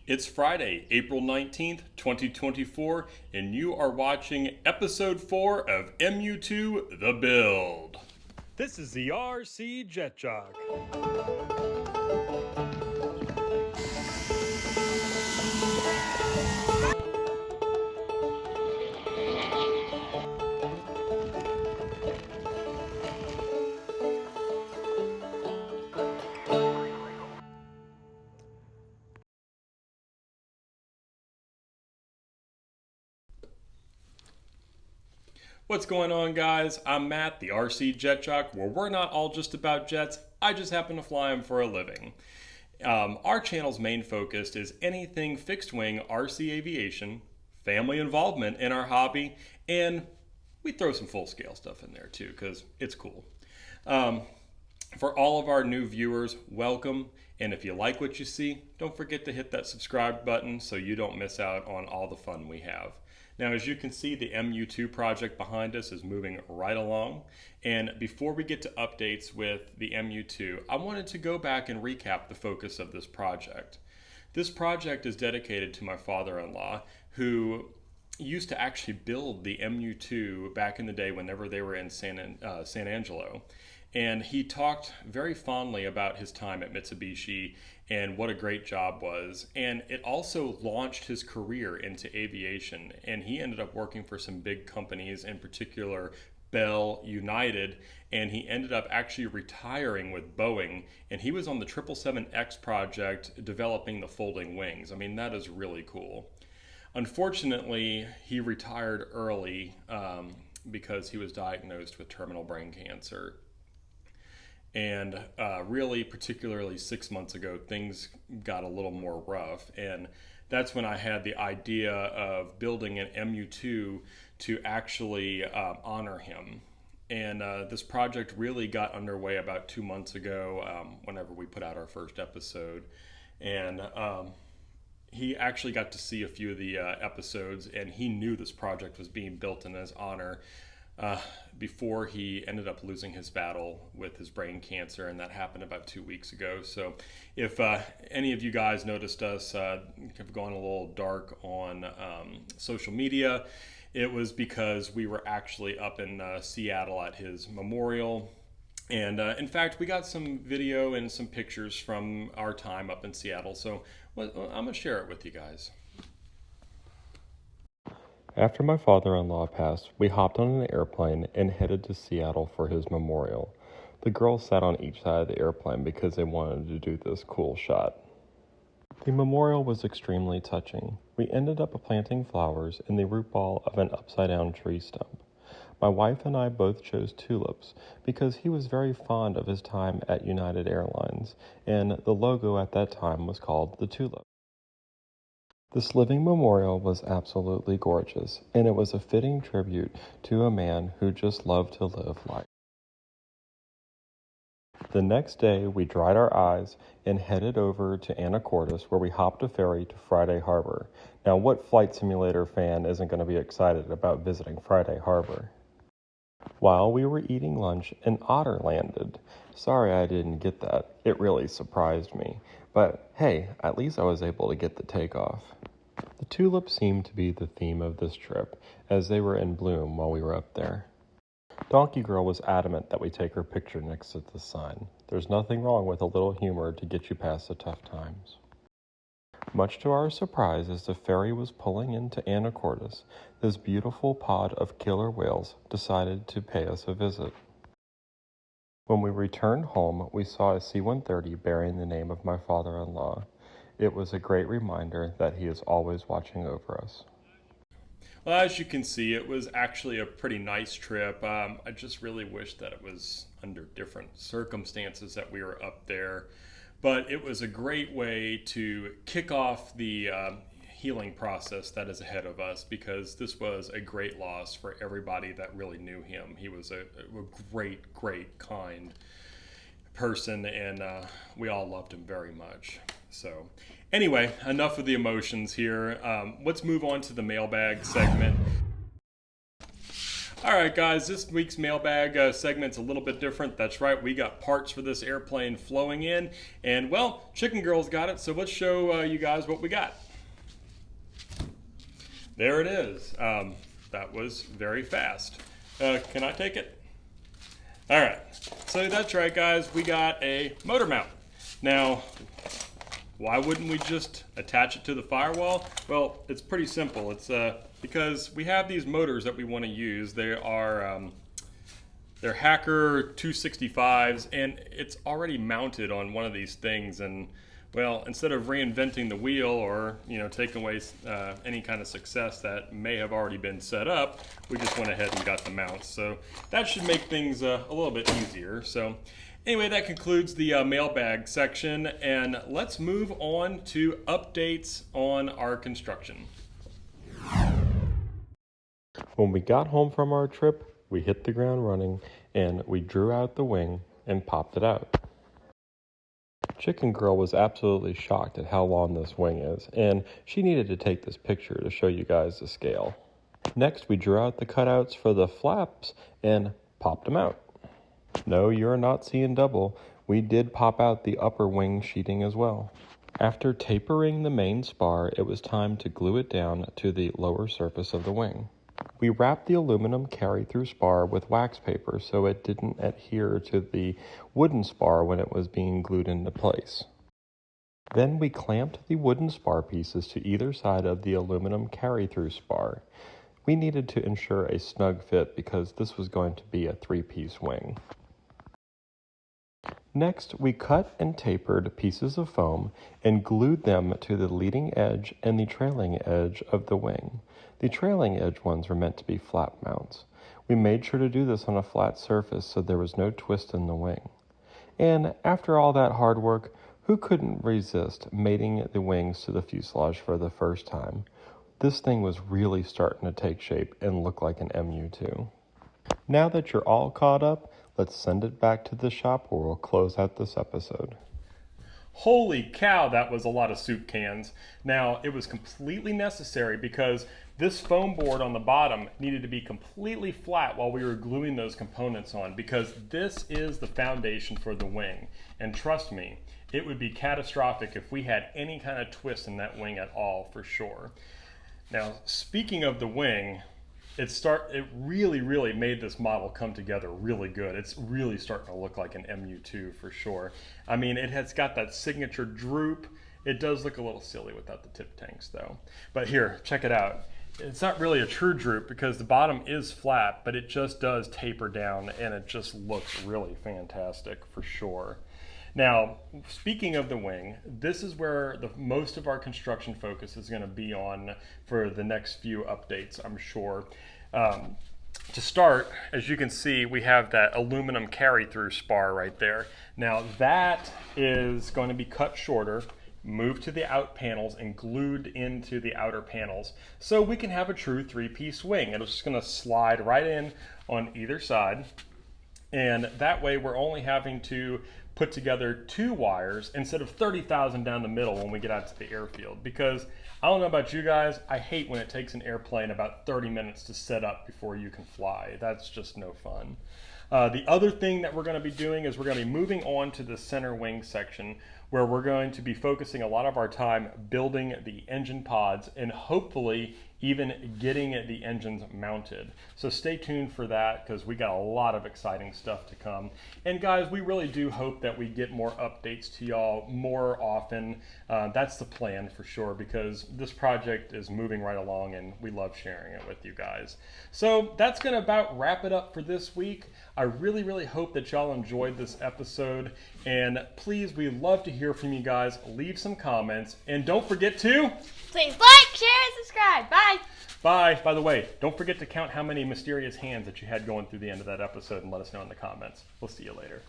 It's Friday, April 19th, 2024, and you are watching episode 4 of MU-2 The Build. This is the RC Jet Jock. What's going on, guys? I'm Matt, the RC Jet Jock, where we're not all just about jets, I just happen to fly them for a living. Our channel's main focus is anything fixed wing RC aviation, family involvement in our hobby, and we throw some full scale stuff in there too, because it's cool. For all of our new viewers, welcome. And if you like what you see, don't forget to hit that subscribe button so you don't miss out on all the fun we have. Now, as you can see, the MU-2 project behind us is moving right along. And before we get to updates with the MU-2, I wanted to go back and recap the focus of this project. This project is dedicated to my father-in-law, who used to actually build the MU-2 back in the day whenever they were in San Angelo. And he talked very fondly about his time at Mitsubishi and what a great job was. And it also launched his career into aviation. And he ended up working for some big companies, in particular Bell, United, and he ended up actually retiring with Boeing. And he was on the 777X project developing the folding wings. I mean, that is really cool. Unfortunately, he retired early because he was diagnosed with terminal brain cancer. And really, particularly 6 months ago, things got a little more rough. And that's when I had the idea of building an MU-2 to actually honor him. And this project really got underway about 2 months ago, whenever we put out our first episode. And he actually got to see a few of the episodes, and he knew this project was being built in his honor. Before he ended up losing his battle with his brain cancer, and that happened about 2 weeks ago. So if any of you guys noticed us have gone a little dark on social media, it was because we were actually up in Seattle at his memorial. And in fact, we got some video and some pictures from our time up in Seattle. So I'm going to share it with you guys. After my father-in-law passed, we hopped on an airplane and headed to Seattle for his memorial. The girls sat on each side of the airplane because they wanted to do this cool shot. The memorial was extremely touching. We ended up planting flowers in the root ball of an upside-down tree stump. My wife and I both chose tulips because he was very fond of his time at United Airlines, and the logo at that time was called the tulip. This living memorial was absolutely gorgeous, and it was a fitting tribute to a man who just loved to live life. The next day, we dried our eyes and headed over to Anacortes, where we hopped a ferry to Friday Harbor. Now, what flight simulator fan isn't going to be excited about visiting Friday Harbor? While we were eating lunch, an otter landed. Sorry I didn't get that. It really surprised me. But hey, at least I was able to get the takeoff. The tulips seemed to be the theme of this trip, as they were in bloom while we were up there. Donkey Girl was adamant that we take her picture next to the sign. There's nothing wrong with a little humor to get you past the tough times. Much to our surprise, as the ferry was pulling into Anacortes, this beautiful pod of killer whales decided to pay us a visit. When we returned home, we saw a C-130 bearing the name of my father-in-law. It was a great reminder that he is always watching over us. Well, as you can see, it was actually a pretty nice trip. I just really wish that it was under different circumstances that we were up there. But it was a great way to kick off the healing process that is ahead of us, because this was a great loss for everybody that really knew him. He was a great, great, kind person, and we all loved him very much. So anyway, enough of the emotions here. Let's move on to the mailbag segment. All right, guys, this week's mailbag segment's a little bit different. That's right, we got parts for this airplane flowing in, and well, Chicken Girl's got it, so let's show you guys what we got. There it is. That was very fast. Can I take it? All right, so that's right, guys, we got a motor mount. Now, why wouldn't we just attach it to the firewall? Well, it's pretty simple. It's because we have these motors that we want to use. They are they're Hacker 265s, and it's already mounted on one of these things. And well, instead of reinventing the wheel or taking away any kind of success that may have already been set up, we just went ahead and got the mounts. So that should make things a little bit easier. So anyway, that concludes the mailbag section, and let's move on to updates on our construction. When we got home from our trip, we hit the ground running and we drew out the wing and popped it out. Chicken Girl was absolutely shocked at how long this wing is, and she needed to take this picture to show you guys the scale. Next, we drew out the cutouts for the flaps and popped them out. No, you're not seeing double. We did pop out the upper wing sheeting as well. After tapering the main spar, it was time to glue it down to the lower surface of the wing. We wrapped the aluminum carry-through spar with wax paper so it didn't adhere to the wooden spar when it was being glued into place. Then we clamped the wooden spar pieces to either side of the aluminum carry-through spar. We needed to ensure a snug fit because this was going to be a 3-piece wing. Next, we cut and tapered pieces of foam and glued them to the leading edge and the trailing edge of the wing. The trailing edge ones were meant to be flap mounts. We made sure to do this on a flat surface so there was no twist in the wing. And after all that hard work, who couldn't resist mating the wings to the fuselage for the first time? This thing was really starting to take shape and look like an MU-2. Now that you're all caught up, let's send it back to the shop where we'll close out this episode. Holy cow, that was a lot of soup cans. Now, it was completely necessary because this foam board on the bottom needed to be completely flat while we were gluing those components on, because this is the foundation for the wing. And trust me, it would be catastrophic if we had any kind of twist in that wing at all, for sure. Now, speaking of the wing, it really made this model come together really good. It's really starting to look like an MU-2 for sure. I mean, it has got that signature droop. It does look a little silly without the tip tanks though. But here, check it out. It's not really a true droop because the bottom is flat, but it just does taper down and it just looks really fantastic for sure. Now, speaking of the wing, this is where most of our construction focus is going to be on for the next few updates, I'm sure. To start, as you can see, we have that aluminum carry-through spar right there. Now, that is going to be cut shorter, moved to the out panels, and glued into the outer panels, so we can have a true 3-piece wing. It's just going to slide right in on either side, and that way we're only having to put together 2 wires instead of 30,000 down the middle when we get out to the airfield. Because I don't know about you guys, I hate when it takes an airplane about 30 minutes to set up before you can fly. That's just no fun. The other thing that we're going to be doing is we're going to be moving on to the center wing section, where we're going to be focusing a lot of our time building the engine pods and hopefully even getting the engines mounted. So stay tuned for that because we got a lot of exciting stuff to come. And guys, we really do hope that we get more updates to y'all more often. That's the plan for sure, because this project is moving right along and we love sharing it with you guys. So that's gonna about wrap it up for this week. I really hope that y'all enjoyed this episode, and please, we'd love to hear from you guys. Leave some comments, and don't forget to please like, share, and subscribe. Bye. Bye. By the way, don't forget to count how many mysterious hands that you had going through the end of that episode and let us know in the comments. We'll see you later.